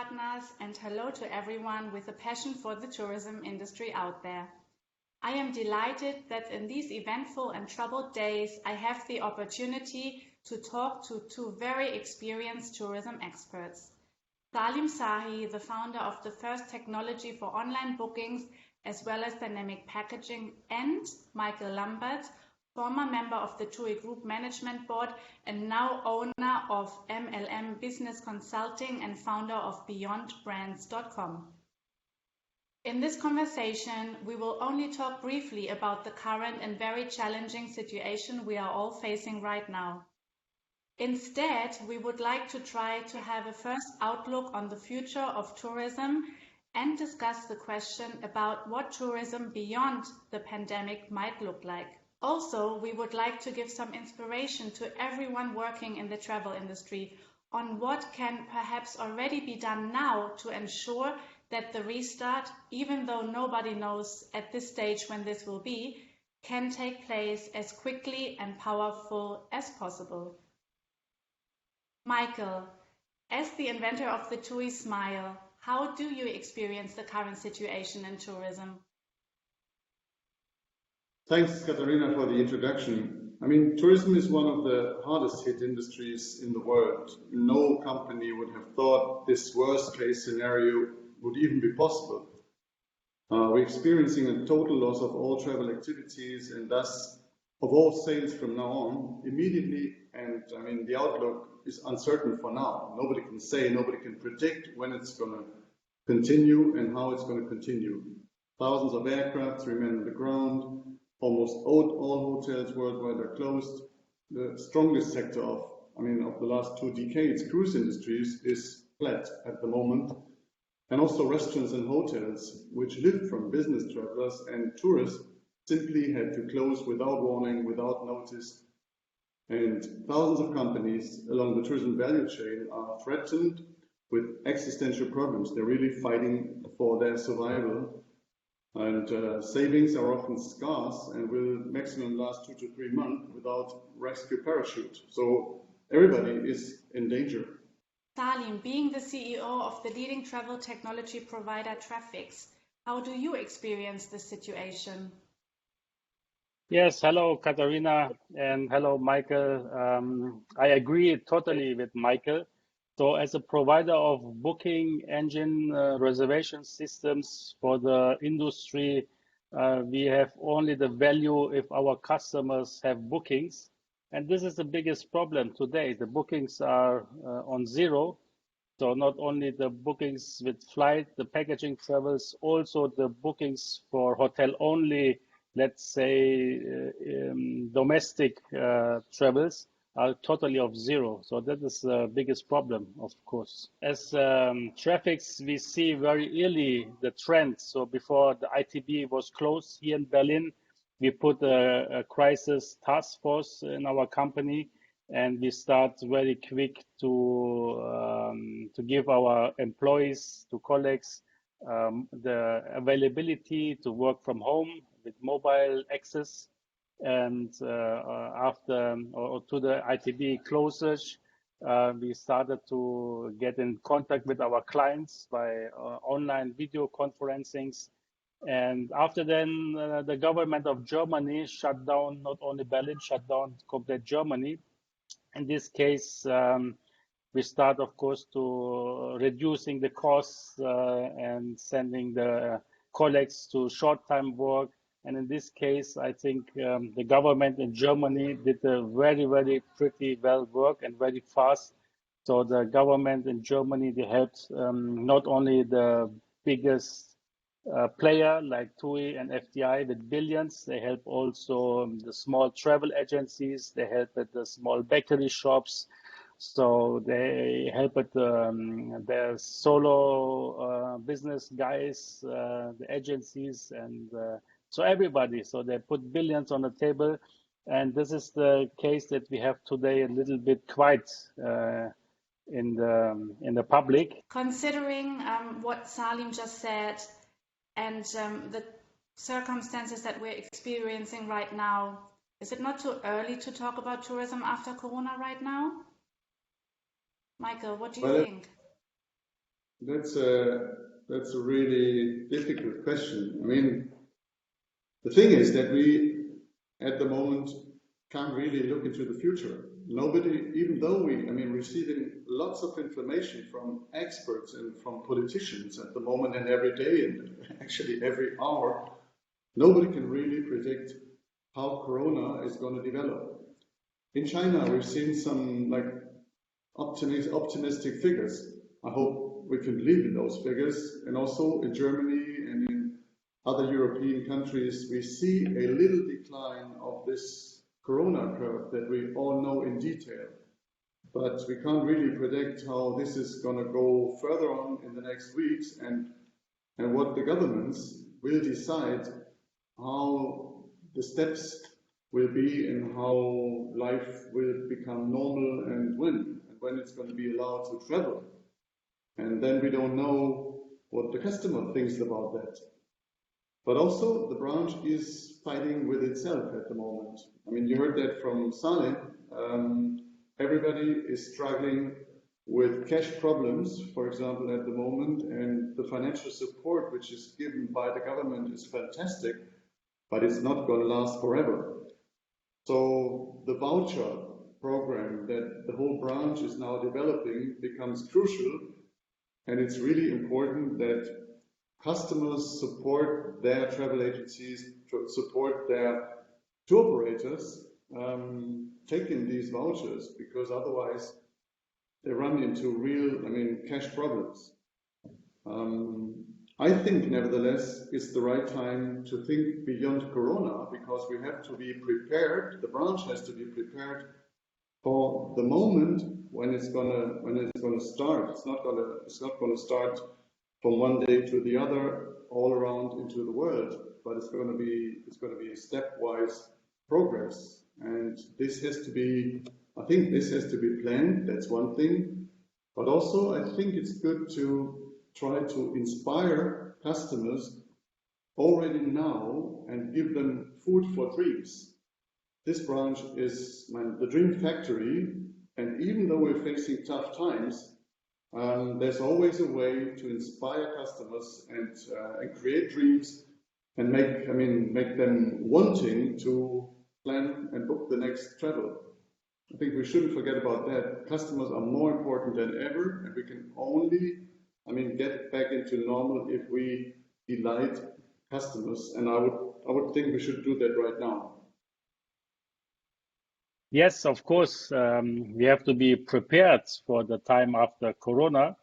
partners, and hello to everyone with a passion for the tourism industry out there. I am delighted that in these eventful and troubled days, I have the opportunity to talk to two very experienced tourism experts. Salim Sahi, the founder of the first technology for online bookings as well as dynamic packaging, and Michael Lambertz, former member of the TUI Group Management Board and now owner of MLM Business Consulting and founder of BeyondBrands.com. In this conversation, we will only talk briefly about the current and very challenging situation we are all facing right now. Instead, we would like to try to have a first outlook on the future of tourism and discuss the question about what tourism beyond the pandemic might look like. Also, we would like to give some inspiration to everyone working in the travel industry on what can perhaps already be done now to ensure that the restart, even though nobody knows at this stage when this will be, can take place as quickly and powerful as possible. Michael, as the inventor of the TUI Smile, how do you experience the current situation in tourism? Thanks, Katharina, for the introduction. Tourism is one of the hardest hit industries in the world. No company would have thought this worst case scenario would even be possible. We're experiencing a total loss of all travel activities and thus of all sales from now on immediately. And the outlook is uncertain for now. Nobody can say, nobody can predict when it's going to continue and how it's going to continue. Thousands of aircrafts remain on the ground. Almost all hotels worldwide are closed. The strongest sector of the last 2 decades, cruise industries, is flat at the moment. And also restaurants and hotels, which live from business travelers and tourists, simply had to close without warning, without notice. And thousands of companies along the tourism value chain are threatened with existential problems. They're really fighting for their survival. And savings are often scarce and will maximum last 2 to 3 months without rescue parachute. So everybody is in danger. Salim, being the CEO of the leading travel technology provider Trafix, how do you experience this situation? Yes, hello, Katharina, and hello, Michael. I agree totally with Michael. So as a provider of booking engine reservation systems for the industry, we have only the value if our customers have bookings. And this is the biggest problem today. The bookings are on zero. So not only the bookings with flight, the packaging travels, also the bookings for hotel only, let's say domestic travels are totally of zero. So that is the biggest problem, of course. As Trafix, we see very early the trend. So before the ITB was closed here in Berlin, we put a crisis task force in our company, and we start very quick to give our employees, to colleagues, the availability to work from home with mobile access. And after or to the ITB closage, we started to get in contact with our clients by online video conferencings. And after then, the government of Germany shut down, not only Berlin, shut down complete Germany. In this case, we start, of course, to reducing the costs and sending the colleagues to short-time work. And in this case, I think the government in Germany did a very, very pretty well work and very fast. So the government in Germany, they helped not only the biggest player like TUI and FDI with billions, they help also the small travel agencies, they help at the small bakery shops. So they help at the solo business guys, the agencies, and so everybody. So they put billions on the table, and this is the case that we have today a little bit quiet in the public. Considering what Salim just said and the circumstances that we're experiencing right now, is it not too early to talk about tourism after Corona right now? Michael, what do you think? That's a really difficult question. I mean, the thing is that we, at the moment, can't really look into the future. Nobody, even though receiving lots of information from experts and from politicians at the moment and every day and actually every hour, nobody can really predict how Corona is going to develop. In China, we've seen some optimistic figures. I hope we can believe in those figures. And also in Germany and in other European countries, we see a little decline of this Corona curve that we all know in detail. But we can't really predict how this is going to go further on in the next weeks and what the governments will decide how the steps will be and how life will become normal and when it's going to be allowed to travel. And then we don't know what the customer thinks about that. But also the branch is fighting with itself at the moment. I mean, you heard that from Salim. Everybody is struggling with cash problems, for example, at the moment, and the financial support which is given by the government is fantastic, but it's not going to last forever. So the voucher program that the whole branch is now developing becomes crucial, and it's really important that customers support their travel agencies, support their tour operators taking these vouchers, because otherwise they run into real, cash problems. I think, nevertheless, it's the right time to think beyond Corona, because we have to be prepared. The branch has to be prepared for the moment when it's gonna start. It's not gonna start from one day to the other, all around into the world, but it's gonna be a stepwise progress, and this has to be. I think this has to be planned. That's one thing, but also I think it's good to try to inspire customers already now and give them food for dreams. This branch is the dream factory, and even though we're facing tough times, there's always a way to inspire customers and create dreams and make them wanting to plan and book the next travel. I think we shouldn't forget about that. Customers are more important than ever, and we can only, get back into normal if we delight customers. And I would think we should do that right now. Yes, of course, we have to be prepared for the time after Corona.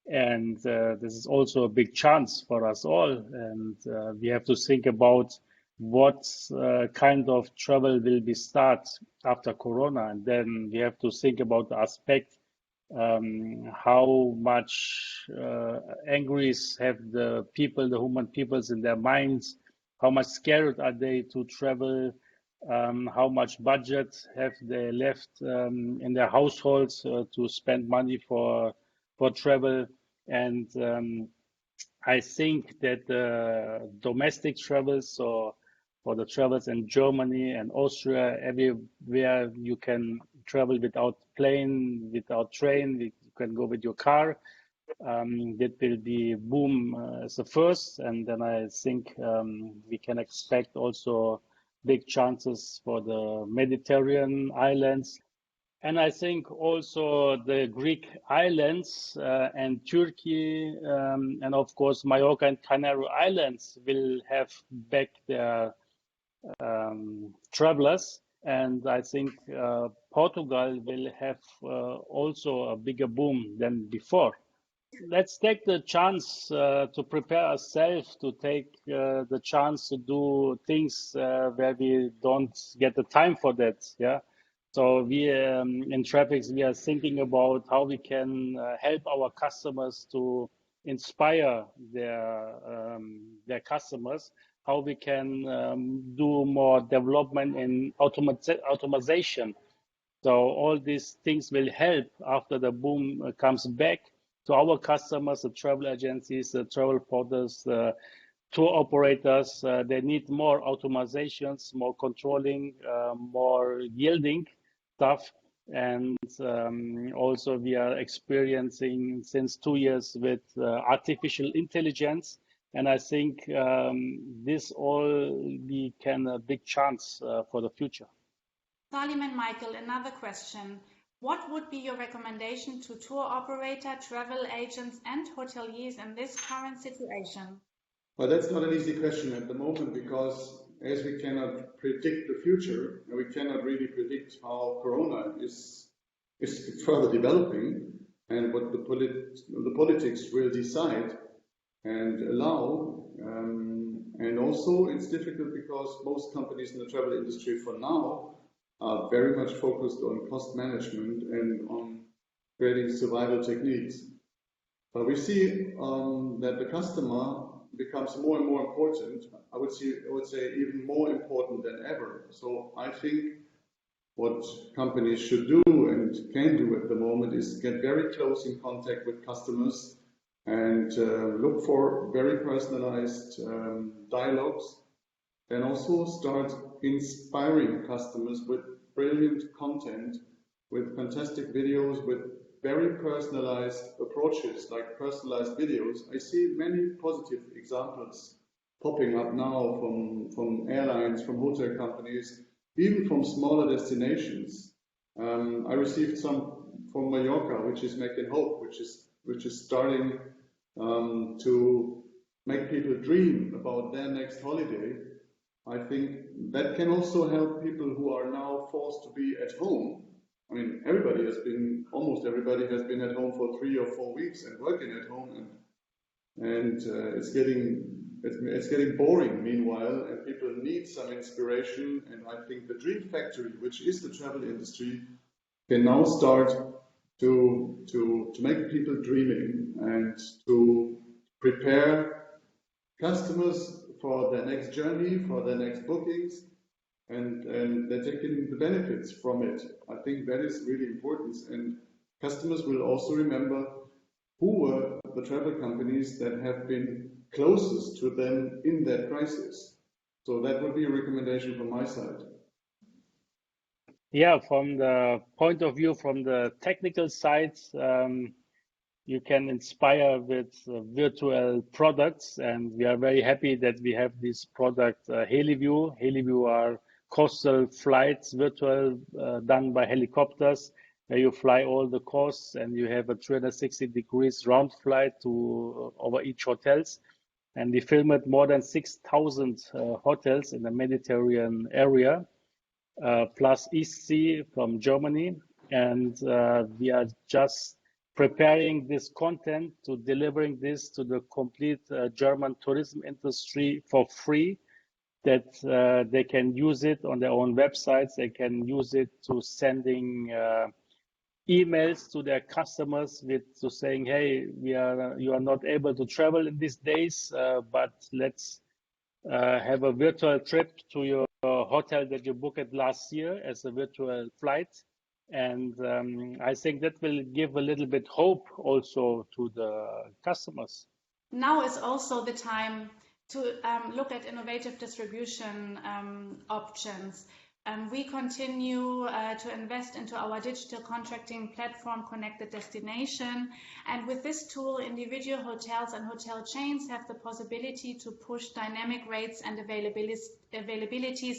And this is also a big chance for us all. And we have to think about what kind of travel will be start after Corona. And then we have to think about the aspect, how much angries have the human peoples in their minds, how much scared are they to travel, how much budget have they left in their households to spend money for travel. And I think that domestic travels, so for the travels in Germany and Austria, everywhere you can travel without plane, without train, you can go with your car. That will be boom as the first, and then I think we can expect also big chances for the Mediterranean islands. And I think also the Greek islands and Turkey and of course Mallorca and Canary Islands will have back their travelers. And I think Portugal will have also a bigger boom than before. Let's take the chance to prepare ourselves, to take the chance to do things where we don't get the time for that. Yeah. So we in Traffics, we are thinking about how we can help our customers to inspire their customers, how we can do more development in automation. So all these things will help after the boom comes back to our customers, the travel agencies, the travel portals, the tour operators. They need more automatizations, more controlling, more yielding stuff. And also we are experiencing since 2 years with artificial intelligence. And I think this all can a big chance for the future. Salim and Michael, another question. What would be your recommendation to tour operator, travel agents and hoteliers in this current situation? Well, that's not an easy question at the moment because as we cannot predict the future, and we cannot really predict how Corona is further developing and what the politics will decide and allow. And also it's difficult because most companies in the travel industry for now are very much focused on cost management and on creating survival techniques. But we see that the customer becomes more and more important. I would say even more important than ever. So I think what companies should do and can do at the moment is get very close in contact with customers and look for very personalized dialogues, and also start inspiring customers with brilliant content, with fantastic videos, with very personalized approaches like personalized videos. I see many positive examples popping up now from airlines, from hotel companies, even from smaller destinations. I received some from Mallorca, which is making hope, which is starting to make people dream about their next holiday. I think that can also help people who are now forced to be at home. I mean, almost everybody has been at home for 3 or 4 weeks and working at home, and it's getting boring meanwhile, and people need some inspiration. And I think the Dream Factory, which is the travel industry, can now start to make people dreaming and to prepare customers for their next journey, for their next bookings, and they're taking the benefits from it. I think that is really important, and customers will also remember who were the travel companies that have been closest to them in that crisis. So that would be a recommendation from my side. Yeah, from the point of view, from the technical side, you can inspire with virtual products, and we are very happy that we have this product, HeliView. HeliView are coastal flights, virtual, done by helicopters, where you fly all the coasts and you have a 360 degrees round flight to over each hotels. And we filmed more than 6,000 hotels in the Mediterranean area, plus East Sea from Germany. And we are just preparing this content to delivering this to the complete German tourism industry for free, that they can use it on their own websites. They can use it to sending emails to their customers to saying, hey, you are not able to travel in these days, but let's have a virtual trip to your hotel that you booked last year as a virtual flight. And I think that will give a little bit hope also to the customers. Now is also the time to look at innovative distribution options. We continue to invest into our digital contracting platform, Connected Destination. And with this tool, individual hotels and hotel chains have the possibility to push dynamic rates and availabilities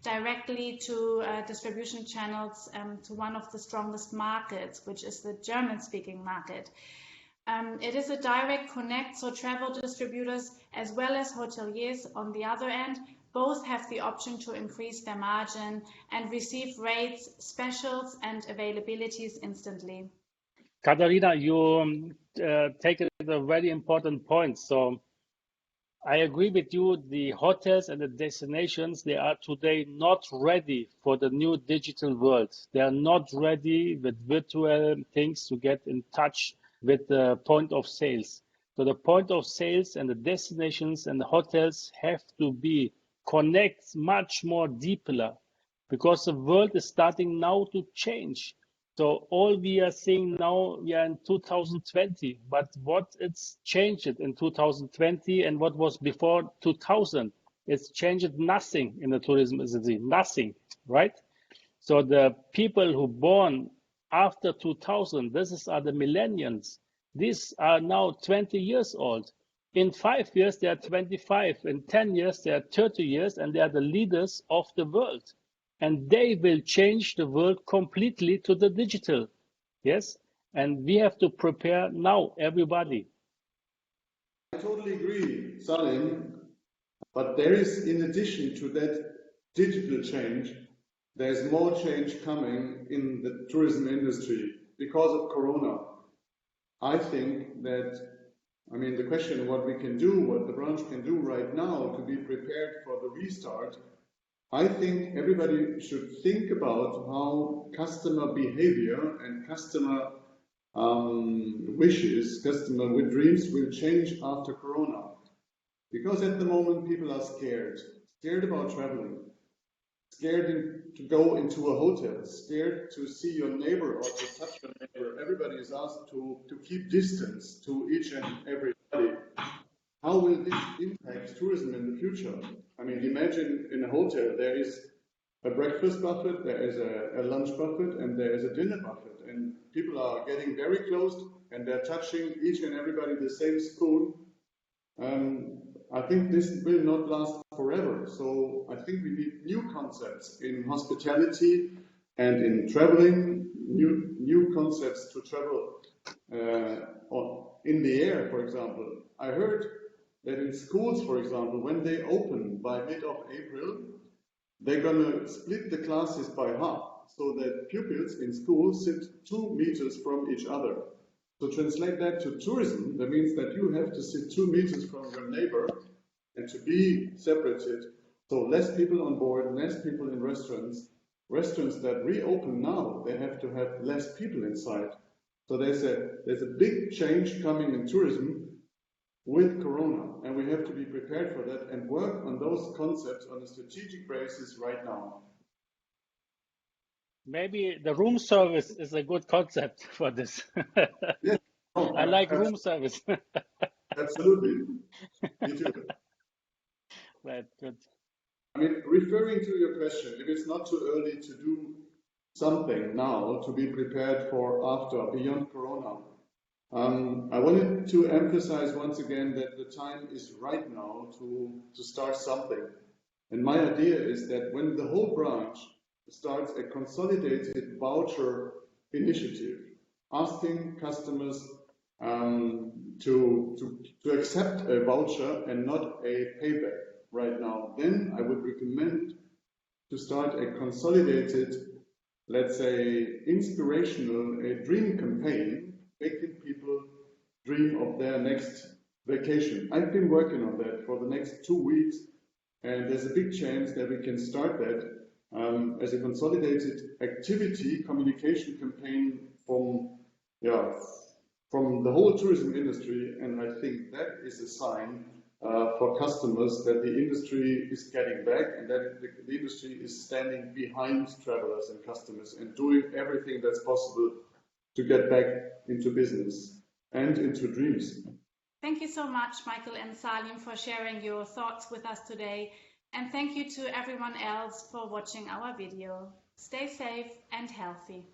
directly to distribution channels to one of the strongest markets, which is the German-speaking market. It is a direct connect, so travel distributors as well as hoteliers on the other end both have the option to increase their margin and receive rates, specials and availabilities instantly. Katharina, you take a very important point. So I agree with you. The hotels and the destinations, they are today not ready for the new digital world. They are not ready with virtual things to get in touch with the point of sales. So the point of sales and the destinations and the hotels have to be connect much more deeper, because the world is starting now to change. So all we are seeing now, we are in 2020, but what it's changed in 2020 and what was before 2000, it's changed nothing in the tourism industry, nothing, right? So the people who born after 2000. Are the millennials. These are now 20 years old. In 5 years, they are 25. In 10 years, they are 30 years, and they are the leaders of the world. And they will change the world completely to the digital. Yes? And we have to prepare now, everybody. I totally agree, Salim. But there is, in addition to that digital change, there's more change coming in the tourism industry because of Corona. I think that, I mean, the question what we can do, what the branch can do right now to be prepared for the restart, I think everybody should think about how customer behavior and customer wishes, customer with dreams will change after Corona. Because at the moment people are scared about traveling, scared to go into a hotel, scared to see your neighbor or to touch your neighbor. Everybody is asked to keep distance to each and everybody. How will this impact tourism in the future? I mean, imagine in a hotel there is a breakfast buffet, there is a lunch buffet, and there is a dinner buffet. And people are getting very close and they're touching each and everybody the same spoon. I think this will not last forever. So I think we need new concepts in hospitality and in traveling, new concepts to travel in the air, for example. I heard that in schools, for example, when they open by mid of April, they're going to split the classes by half so that pupils in schools sit 2 meters from each other. To translate that to tourism, that means that you have to sit 2 meters from your neighbor and to be separated. So less people on board, less people in restaurants. Restaurants that reopen now, they have to have less people inside. So there's a big change coming in tourism with Corona, and we have to be prepared for that and work on those concepts on a strategic basis right now. Maybe the room service is a good concept for this. Yes. I like room service. Absolutely. Me too. Right, good. I mean, referring to your question, if it's not too early to do something now to be prepared for after, beyond Corona, I wanted to emphasize once again that the time is right now to start something. And my idea is that when the whole branch starts a consolidated voucher initiative, asking customers to accept a voucher and not a payback right now, then I would recommend to start a consolidated, let's say, inspirational, a dream campaign, making people dream of their next vacation. I've been working on that for the next 2 weeks, and there's a big chance that we can start that as a consolidated activity communication campaign from the whole tourism industry, and I think that is a sign for customers that the industry is getting back and that the industry is standing behind travelers and customers and doing everything that's possible to get back into business and into dreams. Thank you so much, Michael and Salim, for sharing your thoughts with us today. And thank you to everyone else for watching our video. Stay safe and healthy.